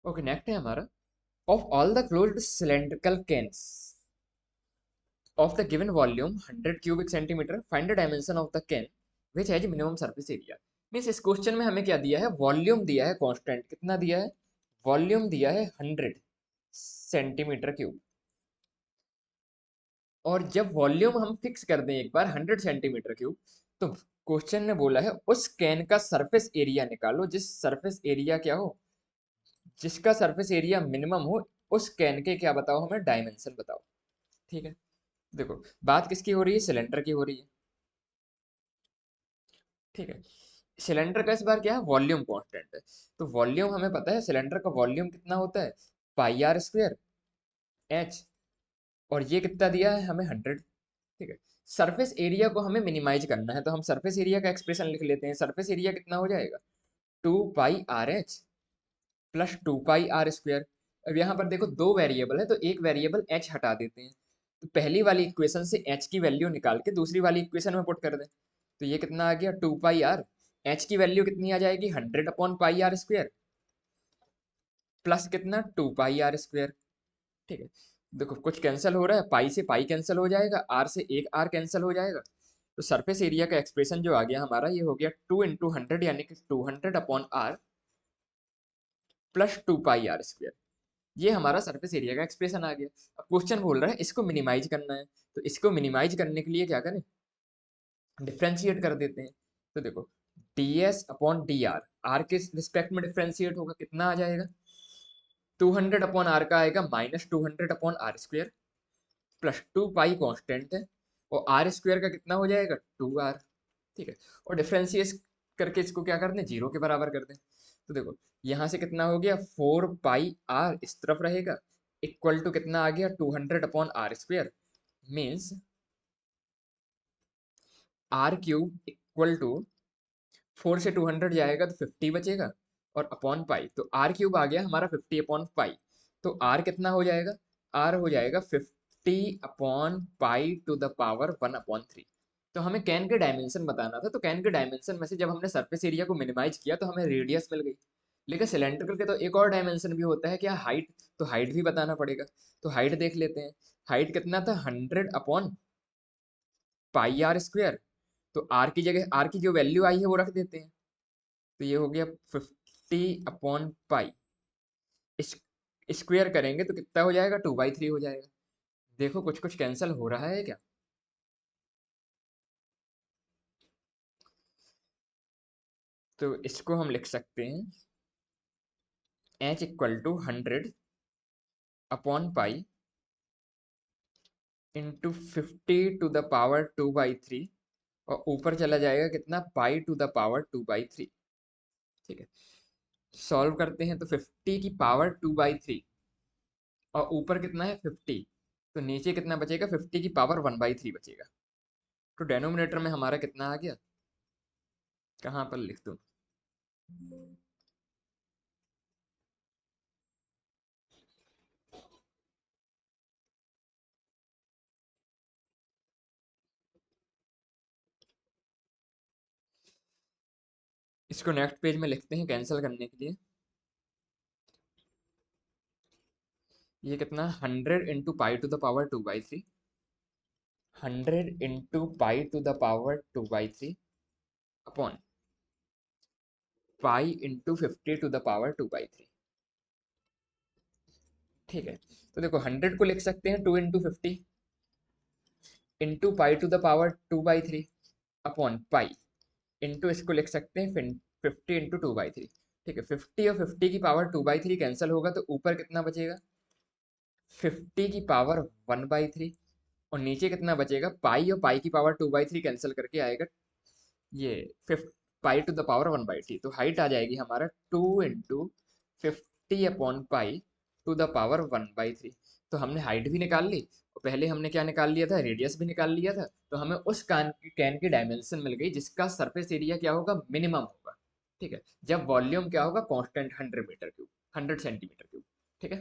Okay, next है हमारा, of all the closed cylindrical cans of the given volume 100 cubic centimeter, find the dimension of the can which has minimum surface area। Means इस question में हमें क्या दिया है, volume दिया है कांस्टेंट, कितना दिया है, वॉल्यूम दिया है 100 सेंटीमीटर क्यूब। और जब वॉल्यूम हम फिक्स कर दें एक बार 100 सेंटीमीटर क्यूब, तो क्वेश्चन ने बोला है उस कैन का सरफेस एरिया निकालो जिस सरफेस एरिया क्या हो, जिसका सरफेस एरिया मिनिमम हो, उस कैन के क्या बताओ, हमें डायमेंशन बताओ। ठीक है, देखो बात किसकी हो रही है, सिलेंडर की हो रही है। ठीक है, सिलेंडर का इस बार क्या है, वॉल्यूम कांस्टेंट है। तो वॉल्यूम हमें पता है, सिलेंडर का वॉल्यूम कितना होता है, पाई आर स्क्वायर एच, और ये कितना दिया है हमें, 100। ठीक है, सरफेस एरिया को हमें मिनिमाइज करना है, तो हम सरफेस एरिया का एक्सप्रेशन लिख लेते हैं। सरफेस एरिया कितना हो जाएगा, 2 pi R H plus 2 pi R square. अब यहाँ पर देखो दो वेरिएबल है, तो एक वेरिएबल एच हटा देते हैं, तो पहली वाली इक्वेशन से एच की वैल्यू निकाल के दूसरी वाली इक्वेशन में पुट कर दें। तो ये कितना आ गया, 2 पाई आर, एच की वैल्यू कितनी आ जाएगी, 100/पाई आर स्क्वायर, प्लस कितना, 2 पाई आर स्क्वायर। ठीक है, देखो कुछ कैंसिल हो रहा है, पाई से पाई कैंसिल हो जाएगा, आर से एक आर कैंसिल हो जाएगा। तो सरफेस एरिया का एक्सप्रेशन जो आ गया हमारा, ये हो गया 2 × 100 यानी कि 200/r plus 2 pi R square. ये हमारा सरफेस एरिया का एक्सप्रेशन आ गया। अब क्वेश्चन बोल रहा है इसको मिनिमाइज करना है, तो इसको मिनिमाइज करने के लिए क्या करें, डिफ्रेंशिएट कर देते हैं। तो देखो ds/dr, आर के रिस्पेक्ट में डिफ्रेंशिएट होगा, कितना आ जाएगा, 200/r का आएगा -200/r स्क्वायर, प्लस 2 पाई कॉन्स्टेंट है, और आर स्क्वायर का कितना हो जाएगा, 2r। ठीक है, और डिफ्रेंशिएट करके इसको क्या कर दें, जीरो के बराबर कर दें। तो देखो यहाँ से कितना हो गया, 4 पाई आर इस तरफ रहेगा, इक्वल टू कितना आ गया, 200/r square. Means r³ equal to, 4 से 200 जाएगा तो 50 बचेगा, और अपॉन पाई, तो r³ आ गया हमारा 50/पाई। तो r कितना हो जाएगा, r हो जाएगा 50/पाई⁻1/3। तो हमें कैन के डायमेंशन बताना था, तो कैन के डायमेंशन में से जब हमने सरफेस एरिया को मिनिमाइज किया तो हमें रेडियस मिल गई। लेकिन सिलेंड्रिकल के तो एक और डायमेंशन भी होता है, क्या, हाइट। तो हाइट भी बताना पड़ेगा, तो हाइट देख लेते हैं। हाइट कितना था, 100/पाई आर स्क्वायर। तो आर की जगह आर की जो वैल्यू आई है वो रख देते हैं, तो ये हो गया 50/पाई, स्क्वायर करेंगे तो कितना हो जाएगा, 2/3 हो जाएगा। देखो कुछ कुछ कैंसिल हो रहा है क्या, तो इसको हम लिख सकते हैं h = 100/पाई इंटू 50⁻²/3, और ऊपर चला जाएगा कितना, पाई⁻²/3। ठीक है, सॉल्व करते हैं तो 50⁻²/3, और ऊपर कितना है 50, तो नीचे कितना बचेगा, 50⁻1/3 बचेगा। तो डेनोमिनेटर में हमारा कितना आ गया, कहाँ पर लिख दूं, इसको नेक्स्ट पेज में लिखते हैं कैंसिल करने के लिए। ये कितना, 100 × पाई⁻²/3, 100 × पाई⁻²/3 अपॉन पाई⁻50⁻²/3। ठीक है, तो देखो 100 को लिख सकते हैं 2 × 50 इंटू पाई⁻²/3 अपॉन पाई, इंटू इसको लिख सकते हैं 50 × 2/3। ठीक है, 50 और 50⁻2/3 कैंसिल होगा, तो ऊपर कितना बचेगा, 50⁻1/3, और नीचे कितना बचेगा, पाई और पाई⁻2/3 कैंसिल करके आएगा ये पाई⁻1/3। तो हाइट आ जाएगी हमारा 2 × 50/पाई⁻1/3। तो हमने हाइट भी निकाल ली, और पहले हमने क्या निकाल लिया था, रेडियस भी निकाल लिया था। तो हमें उस कैन की डायमेंशन मिल गई जिसका सरफेस एरिया क्या होगा, मिनिमम होगा। ठीक है, जब वॉल्यूम क्या होगा, constant 100 metre cube, 100 centimetre cube. ठीक है।